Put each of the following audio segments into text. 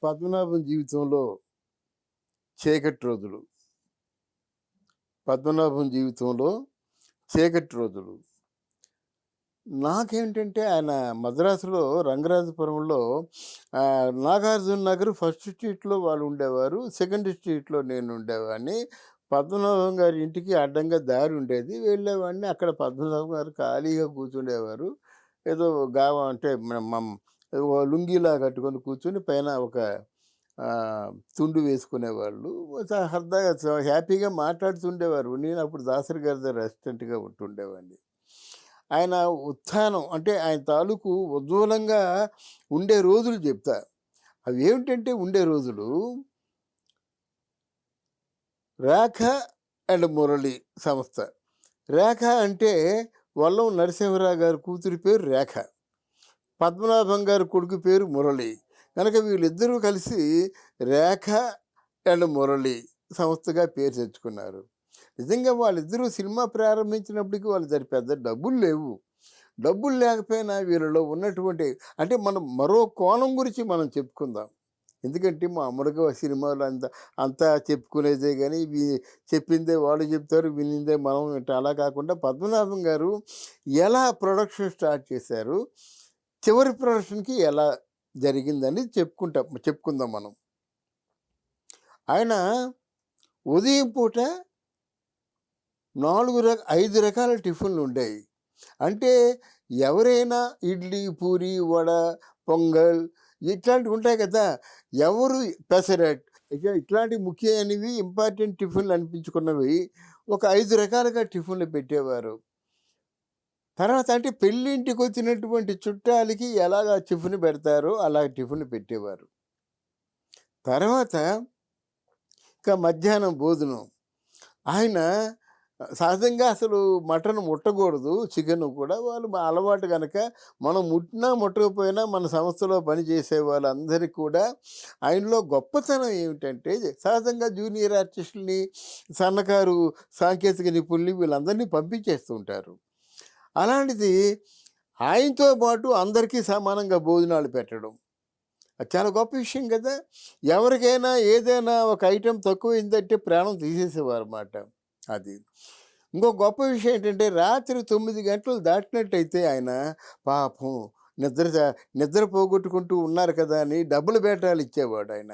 పద్మనాభం జీవితంలో చీకటి రోజులు. పద్మనాభం జీవితంలో చీకటి రోజులు. నాకేంటంటే ఆయన మద్రాసులో రంగరాజపురంలో 'నాగార్జున నగర్' ఫస్ట్ స్ట్రీట్‌లో వాళ్ళు ఉండేవారు. సెకండ్ స్ట్రీట్‌లో నేను ఉండేవాడిని. పద్మనాభం గారి ఇంటికి అడ్డంగా దారి ఉండేది. వెళ్ళేవాడిని. అక్కడ పద్మనాభం గారు ఖాళీగా కూర్చుండేవారు. ఏదో అంటే ఓ లుంగీలా కట్టుకొని కూర్చొని పైన ఒక తుండు వేసుకునేవాళ్ళు. సరదాగా హ్యాపీగా మాట్లాడుతుండేవారు. నేను అప్పుడు దాసరి గారి దగ్గర అసిస్టెంట్‌గా ఉంటుండేవాడిని. ఆయన ఉత్థానం అంటే ఆయన తాలూకు ఉజ్వలంగా ఉండే రోజులు చెప్తా. అవి ఏమిటంటే ఉండే రోజులు 'రేఖ అండ్ మురళి' సంస్థ. 'రేఖ' అంటే వల్లం నరసింహరావు గారి కూతురి పేరు రేఖ. పద్మనాభం గారి కొడుకు పేరు మురళి. కనుక వీళ్ళిద్దరూ కలిసి 'రేఖ అండ్ మురళి' సంస్థగా పేరు తెచ్చుకున్నారు. నిజంగా వాళ్ళిద్దరూ సినిమా ప్రారంభించినప్పటికి వాళ్ళ దగ్గర పెద్ద డబ్బులు లేవు. డబ్బులు లేకపోయినా వీళ్ళలో ఉన్నటువంటి అంటే మనం మరో కోణం గురించి మనం చెప్పుకుందాం. ఎందుకంటే మామూలుగా సినిమాలు అంతా చెప్పుకునేదే కానీ చెప్పిందే వాళ్ళు చెప్తారు, వినిందే మనం వింటాం. అలా కాకుండా పద్మనాభం గారు ఎలా ప్రొడక్షన్ స్టార్ట్ చేశారు, చివరి ప్రొడక్షన్‌కి ఎలా జరిగిందని చెప్పుకుందాం మనం. ఆయన ఉదయం పూట 5 రకాల టిఫిన్‌లు ఉండేవి. అంటే ఎవరైనా ఇడ్లీ, పూరి, వడ, పొంగల్ ఇట్లాంటివి ఉంటాయి కదా! ఎవరు పెసరట్ ఇట్లాంటి ముఖ్యమైనవి ఇంపార్టెంట్ టిఫిన్‌లు అనిపించుకున్నవి ఒక 5 రకాలుగా టిఫిన్‌లు పెట్టేవారు. తర్వాత అంటే పెళ్ళింటికొచ్చినటువంటి చుట్టాలకి ఎలాగా టిఫిన్ పెడతారో అలా టిఫిన్ పెట్టేవారు. తర్వాత ఇక మధ్యాహ్నం భోజనం. ఆయన సహజంగా అసలు మటన్ ముట్టకూడదు. చికెను కూడా వాళ్ళు అలవాటు గనక మనం ముట్టినా ముట్టకపోయినా మన సంస్థలో పనిచేసే వాళ్ళందరికీ కూడా ఆయనలో గొప్పతనం ఏమిటంటే సహజంగా జూనియర్ ఆర్టిస్టులని, సన్నకారు సాంకేతిక నిపుణుల్ని వీళ్ళందరినీ పంపించేస్తూ ఉంటారు. అలాంటిది ఆయనతో పాటు అందరికీ సమానంగా భోజనాలు పెట్టడం. అది చాలా గొప్ప విషయం కదా! ఎవరికైనా ఏదైనా ఒక ఐటెం తక్కువైందంటే ప్రాణం తీసేసేవారన్నమాట. అది. ఇంకో గొప్ప విషయం ఏంటంటే రాత్రి 9 గంటలు దాటినట్టయితే ఆయన పాపం నిద్ర నిద్ర పోగొట్టుకుంటూ ఉన్నారు కదా అని డబ్బుల బేటాలు ఇచ్చేవాడాయన.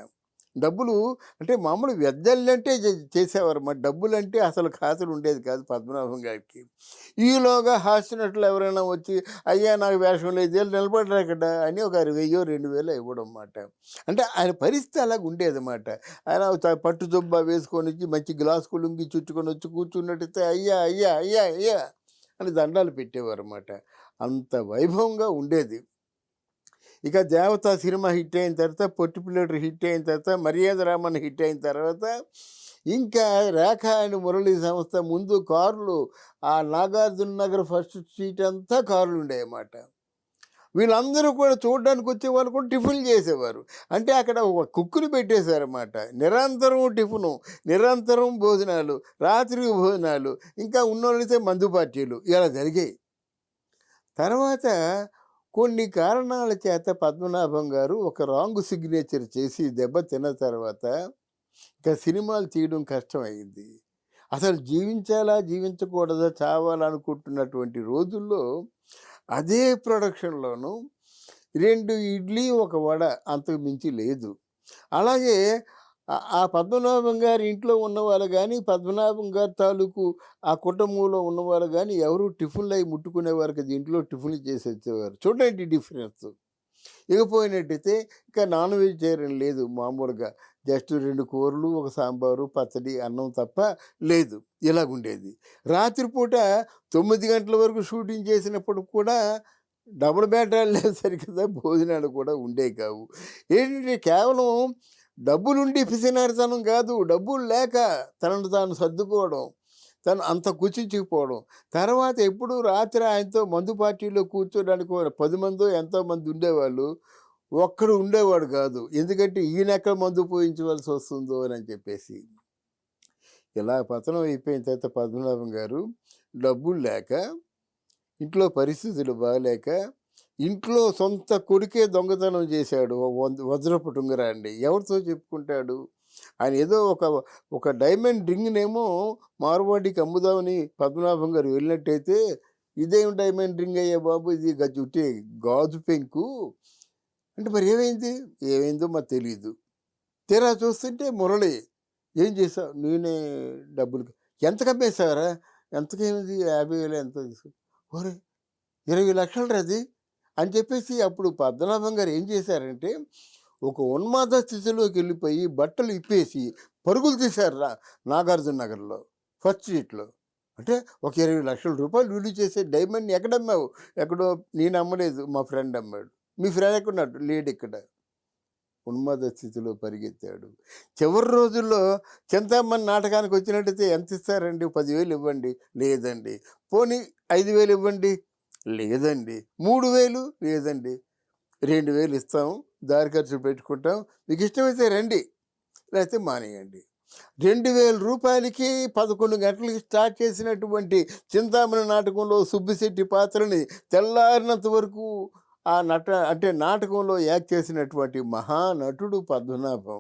డబ్బులు అంటే మామూలు వెద్దళ్ళంటే చేసేవారన్నమాట. డబ్బులంటే అసలు ఖాతాలు ఉండేది కాదు పద్మనాభం గారికి. ఈలోగా హాస్యనటులు ఎవరైనా వచ్చి అయ్యా నాకు వేషం లేదు వీళ్ళు నిలబడరా ఇక్కడ అని ఒక 1000 2000 ఇవ్వడం అన్నమాట. అంటే ఆయన పరిస్థితి అలాగ ఉండేదన్నమాట. ఆయన పట్టు జుబ్బా వేసుకొని వచ్చి మంచి గ్లాసు లుంగి చుట్టుకొని వచ్చి కూర్చున్నట్టయితే అయ్యా అయ్యా అయ్యా అయ్యా అని దండాలు పెట్టేవారు అన్నమాట. అంత వైభవంగా ఉండేది. ఇక 'దేవత' సినిమా హిట్ అయిన తర్వాత, 'పొట్టి పిల్లోడు' హిట్ అయిన తర్వాత, 'మర్యాద రామన్న' హిట్ అయిన తర్వాత ఇంకా 'రేఖ అండ్ మురళి' సంస్థ ముందు కార్లు ఆ 'నాగార్జున నగర్' ఫస్ట్ స్ట్రీట్ అంతా కార్లు ఉండేవన్నమాట. వీళ్ళందరూ కూడా చూడడానికి వచ్చేవాళ్ళు కూడా టిఫిన్లు చేసేవారు. అంటే అక్కడ ఒక కుక్కుని పెట్టేశారన్నమాట. నిరంతరం టిఫిను, నిరంతరం భోజనాలు, రాత్రి భోజనాలు, ఇంకా ఉన్నోళ్ళైతే మందు పార్టీలు ఇలా జరిగాయి. తర్వాత కొన్ని కారణాల చేత పద్మనాభం గారు ఒక రాంగ్ సిగ్నేచర్ చేసి దెబ్బ తిన్న తర్వాత ఇక సినిమాలు తీయడం కష్టమైంది. అసలు జీవించాలా జీవించకూడదా చావాలనుకుంటున్నటువంటి రోజుల్లో అదే ప్రొడక్షన్‌లోను 2 ఇడ్లీ, 1 వడ అంతకు మించి లేదు. అలాగే ఆ పద్మనాభం గారి ఇంట్లో ఉన్నవాళ్ళు గానీ, పద్మనాభం గారి తాలూకు ఆ కుటుంబంలో ఉన్నవాళ్ళు గానీ ఎవరు టిఫిన్‌లయి ముట్టుకునేవారు కాదు. ఇంట్లో టిఫిన్‌లు చేసి వచ్చేవారు. చూడండి డిఫరెన్స్. ఇకపోయినట్టయితే ఇక నాన్ వెజిటేరియన్ లేదు మామూలుగా. జస్ట్ 2 కూరలు, ఒక సాంబారు, పచ్చడి, అన్నం తప్ప లేదు. ఇలాగుండేది. రాత్రిపూట 9 గంటల వరకు షూటింగ్ చేసినప్పుడు కూడా డబుల్ బెడ్‌రూమ్ లేదు సరికదా భోజనాలు కూడా ఉండేవి కావు. ఏంటంటే కేవలం డబ్బులుండి పిసినారితనం కాదు. డబ్బులు లేక తనను తాను సర్దుకోవడం. తను అంత కుచించుకుపోవడం. తర్వాత ఎప్పుడు రాత్రి ఆయనతో మందు పార్టీలో కూర్చోడానికి 10 మందో ఎంతోమంది ఉండేవాళ్ళు. ఒక్కడు ఉండేవాడు కాదు. ఎందుకంటే ఈయనెక్కడ మందు పోయించవలసి వస్తుందో అని చెప్పేసి. ఇలా పతనం అయిపోయిన తర్వాత పద్మనాభం గారు డబ్బులు లేక, ఇంట్లో పరిస్థితులు బాగాలేక ఇంట్లో సొంత కొడుకే దొంగతనం చేశాడు. ఓ వజ్రపు ఉంగరాన్ని. ఎవరితో చెప్పుకుంటాడు? ఆయన ఏదో ఒక డైమండ్ రింగ్‌నేమో మార్వాడికి అమ్ముదామని పద్మనాభం గారు వెళ్ళినట్టయితే, ఇదేం డైమండ్ రింగ్ అయ్యా బాబు! ఇది ఉట్టి గాజు పెంకు. అంటే మరి ఏమైంది? ఏమైందో మరి తెలీదు. తీరా చూస్తుంటే మురళి. "ఏం చేశావు?" "నేనే డబ్బులు." "ఎంతకి అమ్మేశావురా?" "ఎంతకేమిది 50,000 ఎంతో తీసుకో." "ఒరేయ్! 20,00,000 రా అది." అని చెప్పేసి అప్పుడు పద్మనాభం గారు ఏం చేశారంటే, ఒక ఉన్మాద స్థితిలోకెళ్ళిపోయి బట్టలు ఇప్పేసి పరుగులు తీశారు నాగార్జున నగర్‌లో ఫస్ట్ స్ట్రీట్‌లో. అంటే ఒక 20,00,000 విలువ చేసే డైమండ్‌ని ఎక్కడమ్మావు? ఎక్కడో నేను అమ్మలేదు. మా ఫ్రెండ్ అమ్మాడు. మీ ఫ్రెండ్ ఎక్కడున్నాడు? లేడిక్కడ. ఉన్మాద స్థితిలో పరిగెత్తాడు. చివరి రోజుల్లో 'చింతామణి' నాటకానికి వచ్చినట్టయితే ఎంత ఇస్తారండి? 10,000 ఇవ్వండి. లేదండి. పోనీ 5,000 ఇవ్వండి. లేదండి. 3,000 లేదండి. 2,000 ఇస్తాం. దారి ఖర్చులు పెట్టుకుంటాం. మీకు ఇష్టమైతే రండి. లేకపోతే మానేయండి. రూ. 2,000కి 11 గంటలకి స్టార్ట్ చేసినటువంటి 'చింతామణి' నాటకంలో సుబ్బిశెట్టి పాత్రని తెల్లారినంత వరకు ఆ అంటే నాటకంలో యాక్ట్ చేసినటువంటి మహానటుడు పద్మనాభం.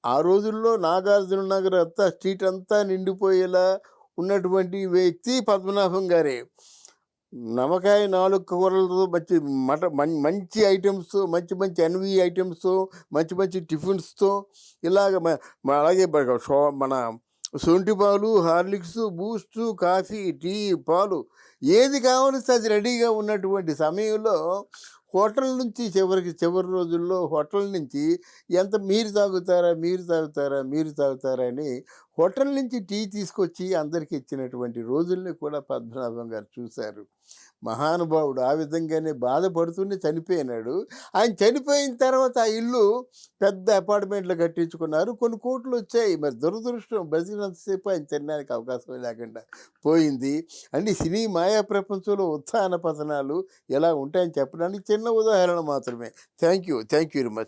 ఆ రోజుల్లో నాగార్జున నగర్ అంతా స్ట్రీట్ అంతా నిండిపోయేలా ఉన్నటువంటి వ్యక్తి పద్మనాభం గారే. నిమ్మకాయ 4 కూరలతో మంచి ఐటెమ్స్‌తో మంచి మంచి ఎన్‌వి ఐటెమ్స్‌తో మంచి మంచి టిఫిన్స్‌తో ఇలాగ అలాగే మన శొంఠి పాలు, హార్లిక్స్, బూస్టు, కాఫీ, టీ, పాలు ఏది కావాలిస్తే అది రెడీగా ఉన్నటువంటి సమయంలో హోటల్ నుంచి చివరి రోజుల్లో హోటల్ నుంచి మీరు తాగుతారా? మీరు తాగుతారా? మీరు తాగుతారా? అని హోటల్ నుంచి టీ తీసుకొచ్చి అందరికి ఇచ్చినటువంటి రోజుల్ని కూడా పద్మనాభం గారు చూశారు. మహానుభావుడు. ఆ విధంగానే బాధపడుతూనే చనిపోయినాడు. ఆయన చనిపోయిన తర్వాత ఆ ఇల్లు పెద్ద అపార్ట్మెంట్లు కట్టించుకున్నారు. కొన్ని కోట్లొచ్చాయి. మరి దురదృష్టం బతికినంతసేపు ఆయన తినడానికి అవకాశం లేకుండా పోయింది. అంటే సినీ మాయా ప్రపంచంలో ఉత్థాన పతనాలు ఎలా ఉంటాయని చెప్పడానికి చిన్న ఉదాహరణ మాత్రమే. Thank you. Thank you very much.